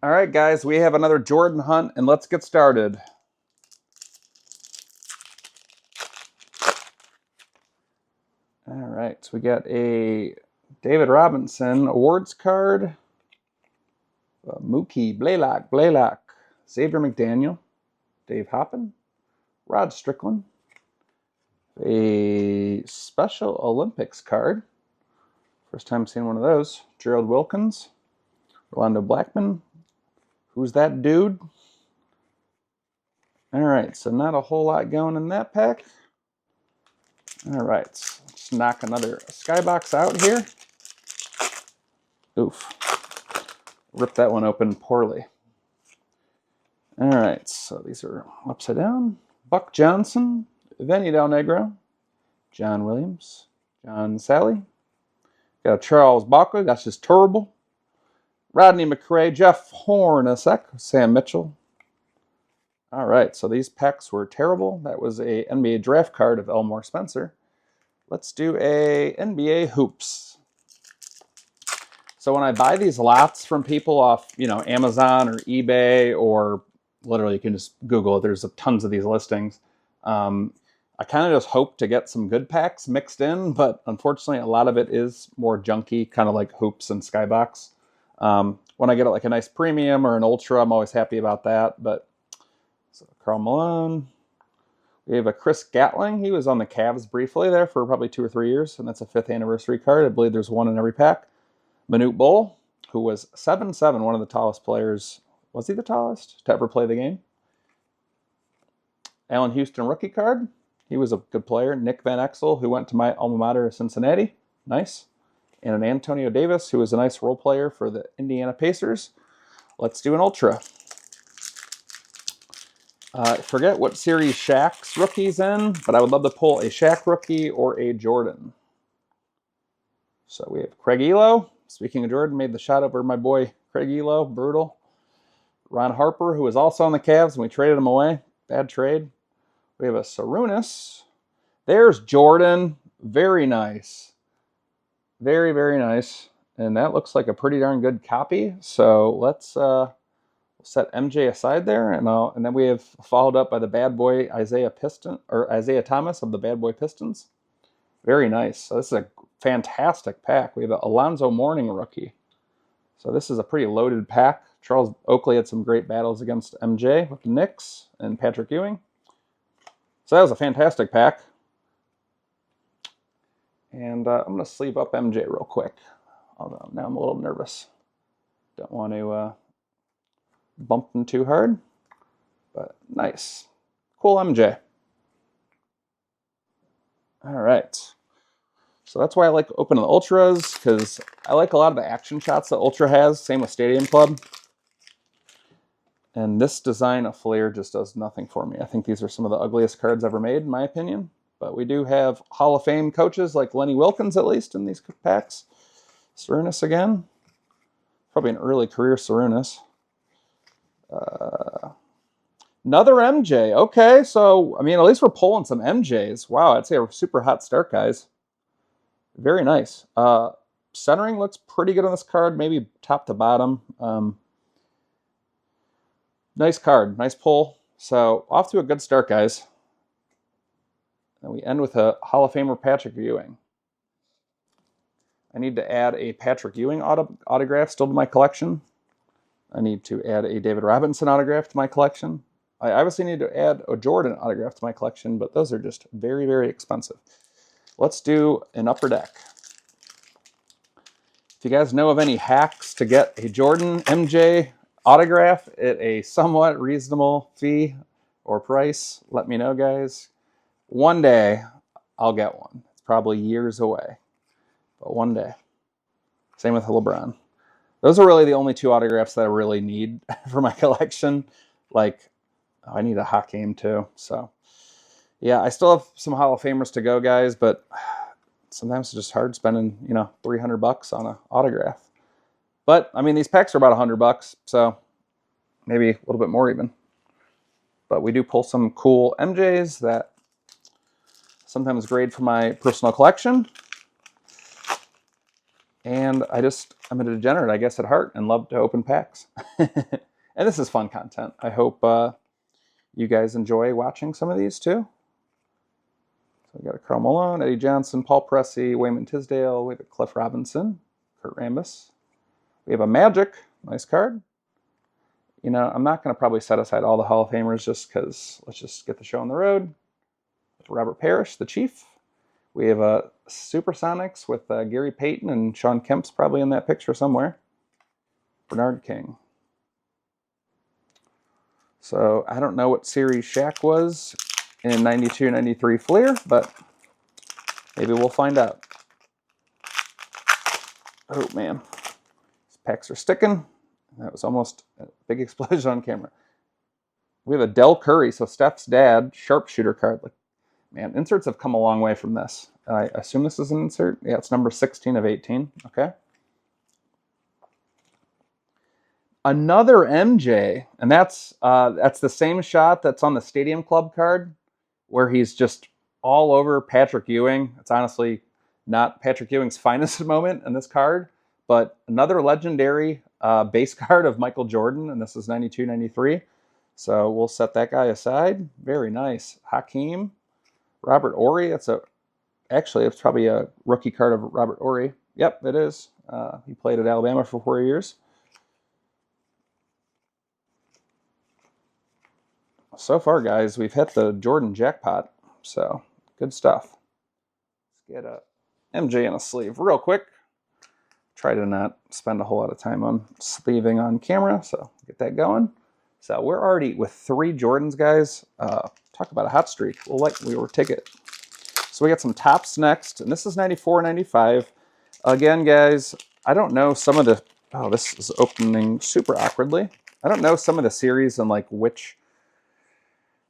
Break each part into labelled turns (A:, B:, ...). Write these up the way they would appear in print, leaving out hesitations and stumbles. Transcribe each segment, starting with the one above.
A: All right, guys, we have another Jordan hunt, and let's get started. All right, so we got a David Robinson awards card, Mookie Blaylock, Xavier McDaniel, Dave Hoppin, Rod Strickland, a Special Olympics card. First time seeing one of those. Gerald Wilkins, Rolando Blackman. Who's that dude? All right, so not a whole lot going in that pack. All right, let's knock another skybox out here. Oof. Ripped that one open poorly. All right, so these are upside down. Buck Johnson, Vinny Del Negro, John Williams, John Sally. Got a Charles Barkley, that's just terrible. Rodney McRae, Jeff Hornacek, Sam Mitchell. All right, so these packs were terrible. That was a NBA draft card of Elmore Spencer. Let's do a NBA hoops. So when I buy these lots from people off, Amazon or eBay, or literally you can just Google it, there's tons of these listings. I kind of just hope to get some good packs mixed in, but unfortunately a lot of it is more junky, kind of like hoops and skybox. When I get like a nice premium or an ultra, I'm always happy about that. But so Karl Malone. We have a Chris Gatling. He was on the Cavs briefly there for probably 2 or 3 years, and that's a 5th anniversary card. I believe there's one in every pack. Manute Bol, who was 7'7", one of the tallest players. Was he the tallest to ever play the game? Allen Houston rookie card. He was a good player. Nick Van Exel, who went to my alma mater, Cincinnati. Nice. And an Antonio Davis, who was a nice role player for the Indiana Pacers. Let's do an ultra. I forget what series Shaq's rookie's in, but I would love to pull a Shaq rookie or a Jordan. So we have Craig Elo. Speaking of Jordan, made the shot over my boy Craig Elo. Brutal. Ron Harper, who was also on the Cavs, and we traded him away. Bad trade. We have a Sarunas. There's Jordan. Very nice. Very, very nice. And that looks like a pretty darn good copy. So let's set MJ aside there, and then we have followed up by the bad boy Isaiah Thomas of the Bad Boy Pistons. Very nice. So this is a fantastic pack. We have an Alonzo Mourning rookie. So this is a pretty loaded pack. Charles Oakley had some great battles against MJ with the Knicks and Patrick Ewing. So that was a fantastic pack. And I'm going to sleeve up MJ real quick. Although now I'm a little nervous. Don't want to bump them too hard. But nice. Cool MJ. All right. So that's why I like opening the Ultras, because I like a lot of the action shots that Ultra has. Same with Stadium Club. And this design of Flair just does nothing for me. I think these are some of the ugliest cards ever made, in my opinion. But we do have Hall of Fame coaches like Lenny Wilkins, at least, in these packs. Sarunas again. Probably an early career Sarunas. Another MJ. Okay, so, at least we're pulling some MJs. Wow, I'd say a super hot start, guys. Very nice. Centering looks pretty good on this card, maybe top to bottom. Nice card, nice pull. So off to a good start, guys. And we end with a Hall of Famer Patrick Ewing. I need to add a Patrick Ewing autograph still to my collection. I need to add a David Robinson autograph to my collection. I obviously need to add a Jordan autograph to my collection, but those are just very, very expensive. Let's do an upper deck. If you guys know of any hacks to get a Jordan MJ autograph at a somewhat reasonable fee or price, let me know, guys. One day, I'll get one. It's probably years away, but one day. Same with LeBron. Those are really the only 2 autographs that I really need for my collection. I need a Hakeem too. So, yeah, I still have some Hall of Famers to go, guys, but sometimes it's just hard spending, $300 on an autograph. But, these packs are about $100, so maybe a little bit more even. But we do pull some cool MJs that sometimes grade for my personal collection. And I'm a degenerate, I guess, at heart and love to open packs. And this is fun content. I hope you guys enjoy watching some of these too. So we got a Karl Malone, Eddie Johnson, Paul Pressey, Wayman Tisdale. We have a Cliff Robinson, Kurt Rambis. We have a Magic, nice card. You know, I'm not going to probably set aside all the Hall of Famers just because let's just get the show on the road. Robert Parrish, the Chief. We have a Supersonics with Gary Payton and Sean Kemp's probably in that picture somewhere. Bernard King. So I don't know what series Shaq was in 92, 93 Fleer, but maybe we'll find out. Oh man, these packs are sticking. That was almost a big explosion on camera. We have a Del Curry, so Steph's dad, sharpshooter card. Like, man, inserts have come a long way from this. I assume this is an insert. Yeah, it's number 16 of 18. Okay. Another MJ, and that's the same shot that's on the Stadium Club card, where he's just all over Patrick Ewing. It's honestly not Patrick Ewing's finest moment in this card, but another legendary base card of Michael Jordan, and this is 92, 93. So we'll set that guy aside. Very nice. Hakeem, Robert Horry. Actually, it's probably a rookie card of Robert Horry. Yep, it is. He played at Alabama for 4 years. So far, guys, we've hit the Jordan jackpot, so good stuff. Let's get a MJ in a sleeve real quick. Try to not spend a whole lot of time on sleeving on camera, so get that going. So we're already with 3 Jordans, guys. Talk about a hot streak. We'll take it. So we got some tops next, and this is 94, 95. Again, guys, I don't know some of the... Oh, this is opening super awkwardly. I don't know some of the series and like which...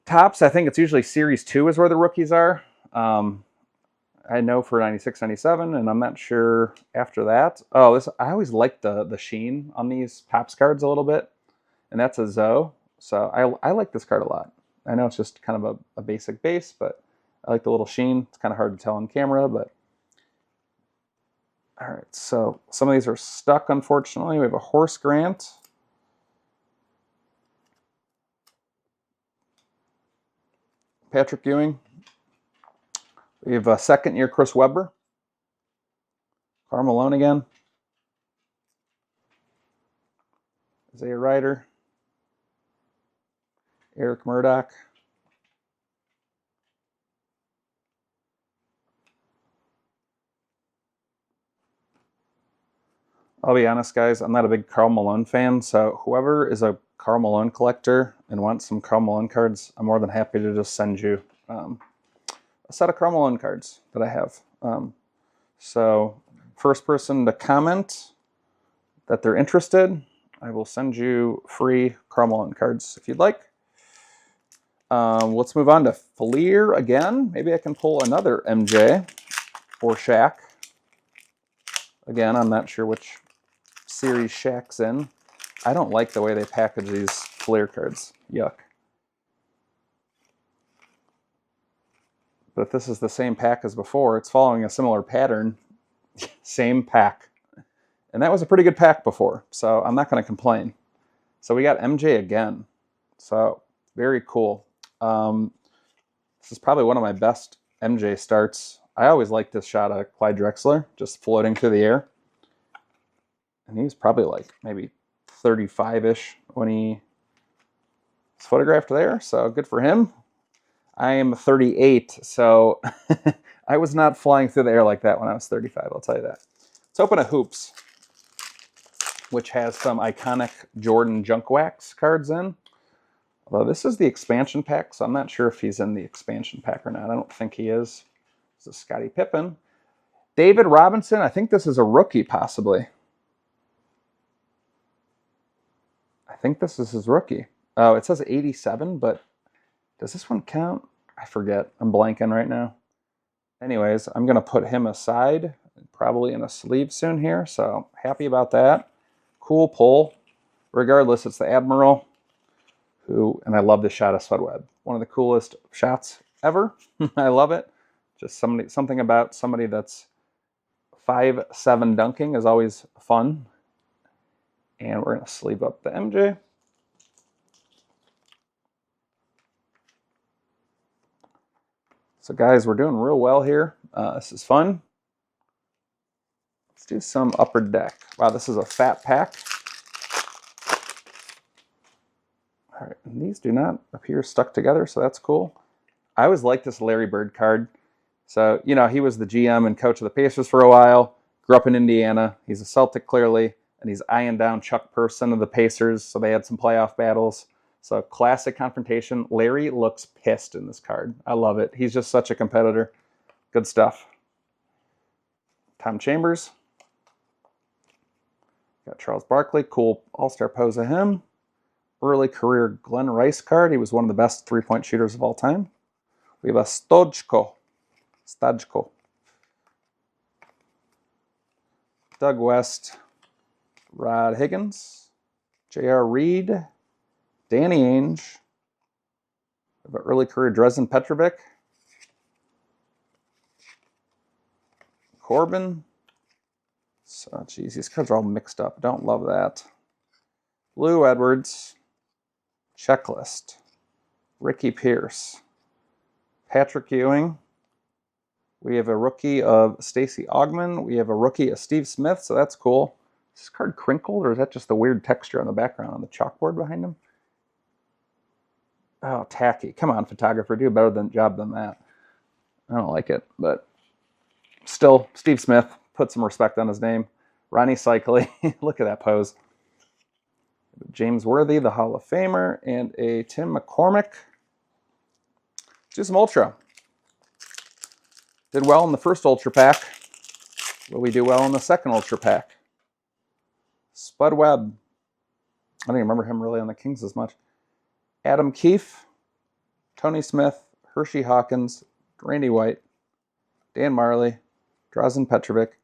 A: Tops, I think it's usually Series 2 is where the rookies are. I know for 96, 97, and I'm not sure after that. Oh, I always like the sheen on these Topps cards a little bit, and that's a Zoe. So I like this card a lot. I know it's just kind of a basic base, but I like the little sheen. It's kind of hard to tell on camera, but... All right, so some of these are stuck, unfortunately. We have a Horace Grant. Patrick Ewing. We have a second-year Chris Webber. Karl Malone again. Isaiah Ryder. Eric Murdoch. I'll be honest, guys, I'm not a big Karl Malone fan, so whoever is a Karl Malone collector and wants some Karl Malone cards, I'm more than happy to just send you a set of Karl Malone cards that I have. So first person to comment that they're interested, I will send you free Karl Malone cards if you'd like. Let's move on to Fleer again. Maybe I can pull another MJ or Shaq. Again, I'm not sure which series Shaq's in. I don't like the way they package these Fleer cards. Yuck. But if this is the same pack as before, it's following a similar pattern. Same pack. And that was a pretty good pack before, so I'm not going to complain. So we got MJ again. So very cool. This is probably one of my best MJ starts. I always liked this shot of Clyde Drexler, just floating through the air. And he was probably like maybe 35-ish when he was photographed there, so good for him. I am 38, so I was not flying through the air like that when I was 35, I'll tell you that. Let's open a Hoops, which has some iconic Jordan Junk Wax cards in. Although this is the expansion pack, so I'm not sure if he's in the expansion pack or not. I don't think he is. This is Scottie Pippen. David Robinson, I think this is a rookie, possibly. I think this is his rookie. Oh, it says 87, but does this one count? I forget. I'm blanking right now. Anyways, I'm going to put him aside, probably in a sleeve soon here, so happy about that. Cool pull. Regardless, it's the Admiral, and I love this shot of Spud Webb. One of the coolest shots ever. I love it. Just something about somebody that's 5-7 dunking is always fun. And we're going to sleeve up the MJ. So guys, we're doing real well here. This is fun. Let's do some upper deck. Wow, this is a fat pack. All right, and these do not appear stuck together, so that's cool. I always liked this Larry Bird card. So, you know, he was the GM and coach of the Pacers for a while, grew up in Indiana. He's a Celtic, clearly, and he's eyeing down Chuck Person of the Pacers, so they had some playoff battles. So, classic confrontation. Larry looks pissed in this card. I love it. He's just such a competitor. Good stuff. Tom Chambers. Got Charles Barkley. Cool all-star pose of him. Early career Glenn Rice card. He was one of the best three-point shooters of all time. We have a Stojko. Doug West. Rod Higgins. J.R. Reed. Danny Ainge. We have an early career Dresden Petrovic. Corbin. So, geez, these cards are all mixed up. Don't love that. Lou Edwards. Checklist. Ricky Pierce. Patrick Ewing. We have a rookie of Stacey Augmon. We have a rookie of Steve Smith, so that's cool. Is this card crinkled, or is that just the weird texture on the background on the chalkboard behind him? Oh, tacky. Come on, photographer. Do a better job than that. I don't like it, but still, Steve Smith. Put some respect on his name. Ronnie Cycli. Look at that pose. James Worthy, the Hall of Famer, and a Tim McCormick. Do some Ultra. Did well in the first Ultra pack. Will we do well in the second Ultra pack? Spud Webb. I don't even remember him really on the Kings as much. Adam Keefe, Tony Smith, Hershey Hawkins, Randy White, Dan Marley, Drazen Petrovic,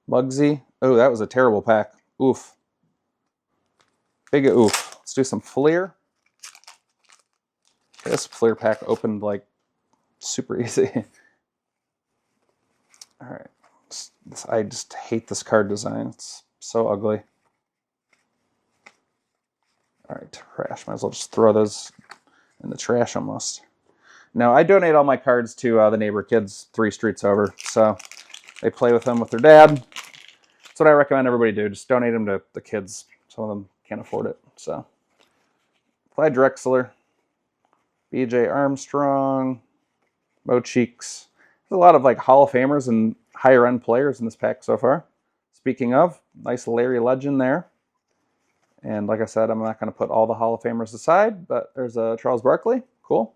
A: Muggsy. Oh, that was a terrible pack. Oof. Big oof. Let's do some Fleer. This Fleer pack opened like super easy. All right. I just hate this card design. It's so ugly. All right, trash. Might as well just throw those in the trash almost. Now, I donate all my cards to the neighbor kids 3 streets over. So they play with them with their dad. That's what I recommend everybody do. Just donate them to the kids. Some of them can't afford it. So, Clyde Drexler, B.J. Armstrong, Mo Cheeks. There's a lot of like Hall of Famers and higher end players in this pack so far. Speaking of, nice Larry Legend there. And like I said, I'm not going to put all the Hall of Famers aside, but there's a Charles Barkley. Cool.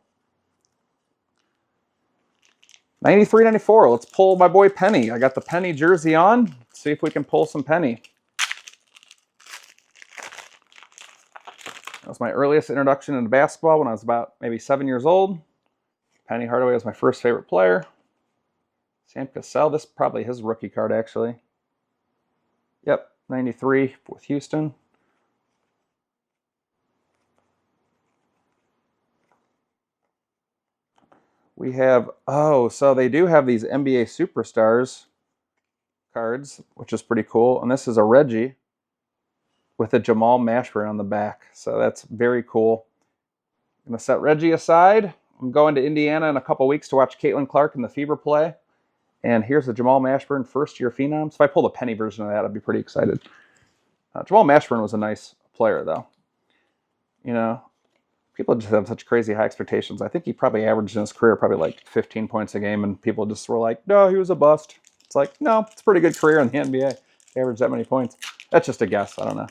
A: 93-94. Let's pull my boy Penny. I got the Penny jersey on. Let's see if we can pull some Penny. That was my earliest introduction into basketball when I was about maybe 7 years old. Penny Hardaway was my first favorite player. Sam Cassell. This is probably his rookie card, actually. Yep, 93 with Houston. We have, oh, so they do have these NBA Superstars cards, which is pretty cool. And this is a Reggie with a Jamal Mashburn on the back. So that's very cool. I'm going to set Reggie aside. I'm going to Indiana in a couple weeks to watch Caitlin Clark and the Fever play. And here's the Jamal Mashburn first-year Phenoms. If I pull the Penny version of that, I'd be pretty excited. Jamal Mashburn was a nice player, though. You know, people just have such crazy high expectations. I think he probably averaged in his career probably like 15 points a game, and people just were like, no, he was a bust. It's like, no, it's a pretty good career in the NBA. He averaged that many points. That's just a guess. I don't know.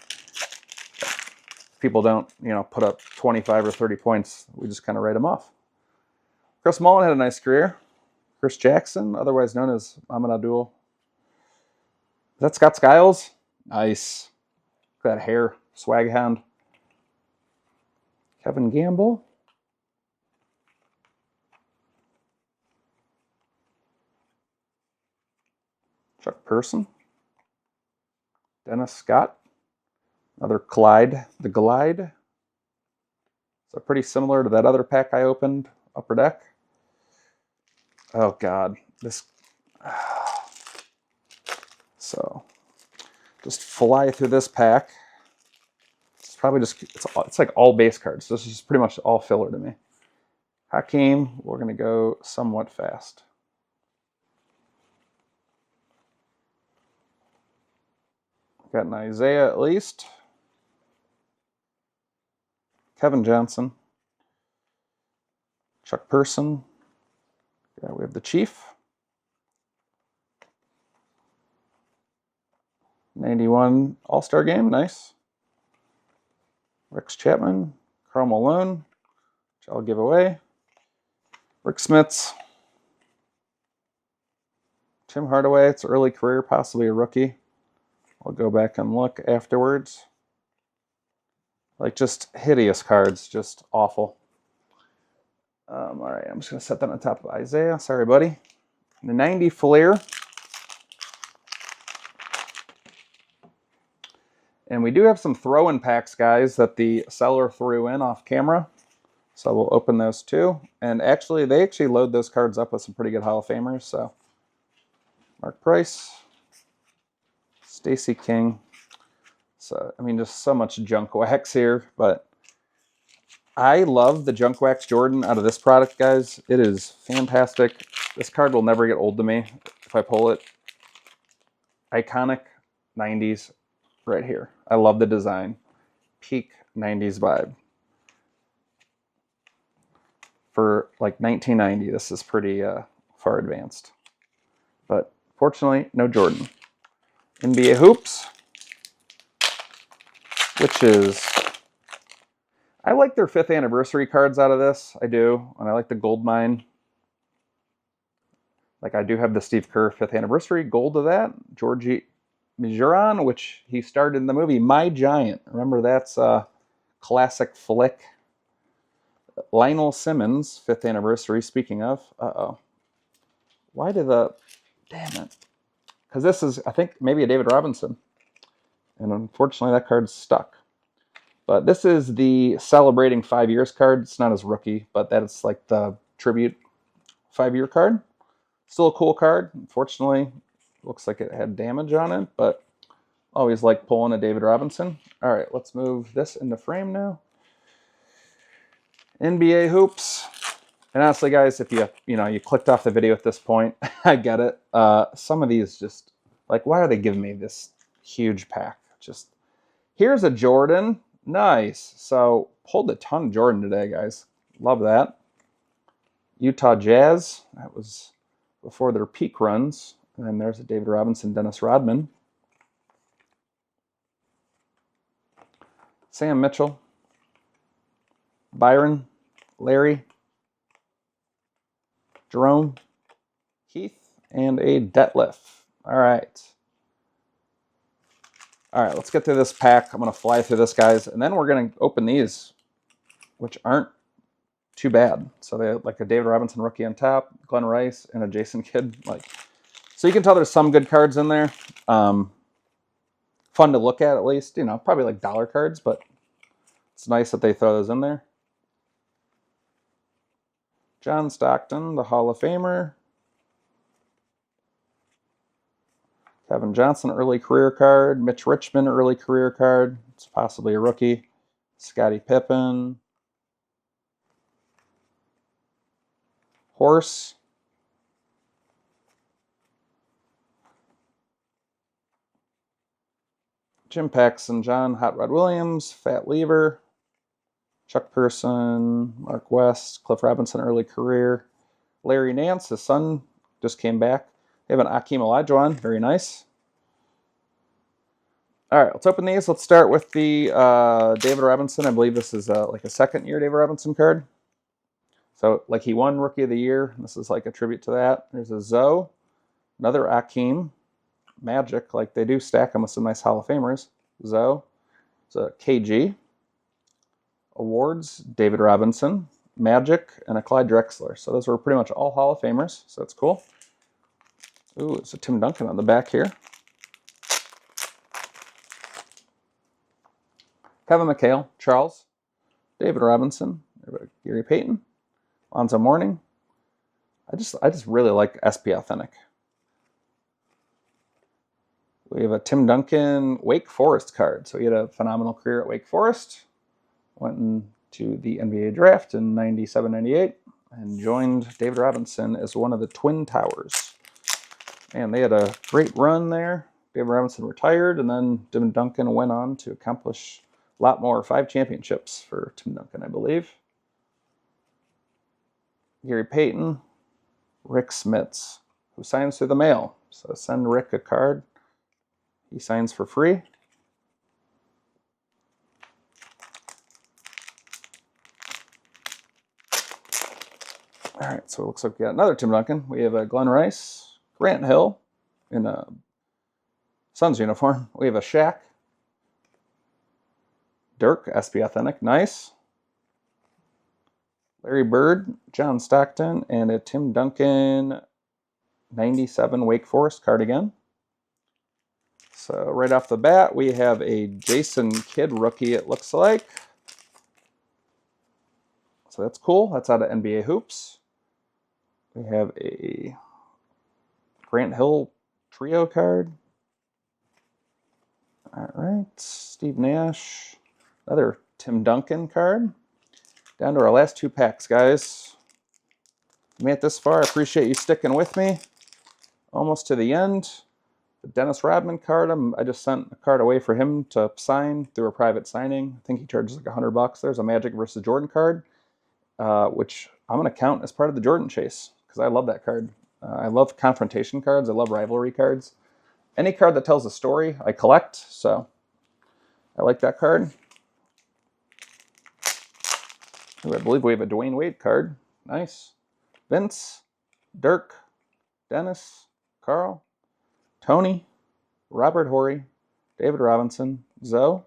A: People don't, you know, put up 25 or 30 points. We just kind of write them off. Chris Mullin had a nice career. Chris Jackson, otherwise known as Ahmed Abdul. Is that Scott Skiles? Nice. Look at that hair. Swag hound. Kevin Gamble. Chuck Person. Dennis Scott. Another Clyde. The Glide. So pretty similar to that other pack I opened, Upper Deck. Oh, God. This, so just fly through this pack. It's probably just, it's like all base cards. This is pretty much all filler to me. Hakeem, we're going to go somewhat fast. Got an Isaiah at least. Kevin Johnson. Chuck Person. Yeah, we have the Chief. 91 All-Star Game, nice. Rex Chapman. Karl Malone, which I'll give away. Rick Smits. Tim Hardaway, it's early career, possibly a rookie. I'll go back and look afterwards. Like, just hideous cards, just awful. All right, I'm just going to set that on top of Isaiah. Sorry, buddy. The 90 Flair. And we do have some throw-in packs, guys, that the seller threw in off camera. So we'll open those too. And actually, they actually load those cards up with some pretty good Hall of Famers. So Mark Price, Stacey King. So, I mean, just so much junk wax here. But I love the junk wax Jordan out of this product, guys. It is fantastic. This card will never get old to me if I pull it. Iconic 90s right here. I love the design. Peak 90s vibe. For like 1990, this is pretty far advanced. But fortunately, no Jordan. NBA Hoops, which is, I like their 5th anniversary cards out of this. I do. And I like the gold mine. Like, I do have the Steve Kerr 5th anniversary gold of that. Georgie Mijuran, which he starred in the movie My Giant. Remember, that's a classic flick. Lionel Simmons, 5th anniversary, speaking of. Uh-oh. Why did the... Damn it. Because this is, I think, maybe a David Robinson. And unfortunately, that card's stuck. But this is the celebrating 5 years card. It's not his rookie, but that is like the tribute 5-year card. Still a cool card. Unfortunately, looks like it had damage on it, but always like pulling a David Robinson. All right, let's move this into frame now. NBA Hoops. And honestly, guys, if you clicked off the video at this point, I get it. Some of these just, like, why are they giving me this huge pack? Just, here's a Jordan. Nice. So, pulled a ton of Jordan today, guys. Love that. Utah Jazz. That was before their peak runs. And then there's a David Robinson, Dennis Rodman. Sam Mitchell. Byron. Larry. Jerome. Heath. And a Detlef. All right. All right, let's get through this pack. I'm going to fly through this, guys. And then we're going to open these, which aren't too bad. So they have like a David Robinson rookie on top, Glenn Rice, and a Jason Kidd. Like, so you can tell there's some good cards in there. Fun to look at least. You know, probably like dollar cards, but it's nice that they throw those in there. John Stockton, the Hall of Famer. Kevin Johnson, early career card. Mitch Richmond, early career card. It's possibly a rookie. Scottie Pippen. Horse. Jim Paxson, John Hot Rod Williams, Fat Lever. Chuck Person, Mark West, Cliff Robinson, early career. Larry Nance, his son, just came back. They have an Akeem Olajuwon, very nice. All right, let's open these. Let's start with the David Robinson. I believe this is like a second-year David Robinson card. So, like, he won Rookie of the Year. This is like a tribute to that. There's a Zoe, another Akeem, Magic. Like, they do stack them with some nice Hall of Famers. Zoe, it's a KG. Awards, David Robinson, Magic, and a Clyde Drexler. So those were pretty much all Hall of Famers. So that's cool. Ooh, it's a Tim Duncan on the back here. Kevin McHale, Charles, David Robinson, Gary Payton, Lonzo Mourning, I just really like SP Authentic. We have a Tim Duncan Wake Forest card. So he had a phenomenal career at Wake Forest. Went into the NBA draft in 97, 98 and joined David Robinson as one of the Twin Towers. And they had a great run there. David Robinson retired, and then Tim Duncan went on to accomplish a lot more. 5 championships for Tim Duncan, I believe. Gary Payton, Rick Smits, who signs through the mail. So send Rick a card. He signs for free. All right, so it looks like we got another Tim Duncan. We have a Glenn Rice, Grant Hill in a Suns uniform. We have a Shaq, Dirk, SP Authentic, nice. Larry Bird, John Stockton, and a Tim Duncan 97 Wake Forest card again. So right off the bat, we have a Jason Kidd rookie, it looks like. So that's cool. That's out of NBA Hoops. We have a Grant Hill trio card. All right, Steve Nash. Another Tim Duncan card. Down to our last 2 packs, guys. You made it this far. I appreciate you sticking with me. Almost to the end. The Dennis Rodman card, I just sent a card away for him to sign through a private signing. I think he charges like $100. There's a Magic versus Jordan card, which I'm going to count as part of the Jordan chase because I love that card. I love confrontation cards. I love rivalry cards. Any card that tells a story, I collect, so I like that card. Ooh, I believe we have a Dwayne Wade card. Nice. Vince, Dirk, Dennis, Carl, Tony, Robert Horry, David Robinson, Zoe,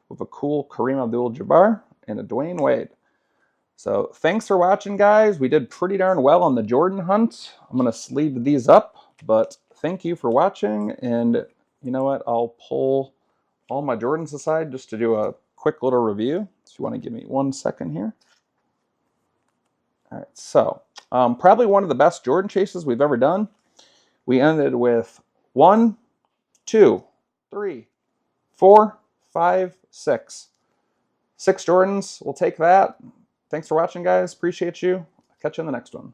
A: with a cool Kareem Abdul-Jabbar, and a Dwayne Wade. So thanks for watching, guys. We did pretty darn well on the Jordan hunt. I'm going to sleeve these up, but thank you for watching. And you know what? I'll pull all my Jordans aside just to do a quick little review. So you want to give me 1 second here. All right, so probably one of the best Jordan chases we've ever done. We ended with 1, 2, 3, 4, 5, 6. 6 Jordans. We'll take that. Thanks for watching, guys. Appreciate you. Catch you in the next one.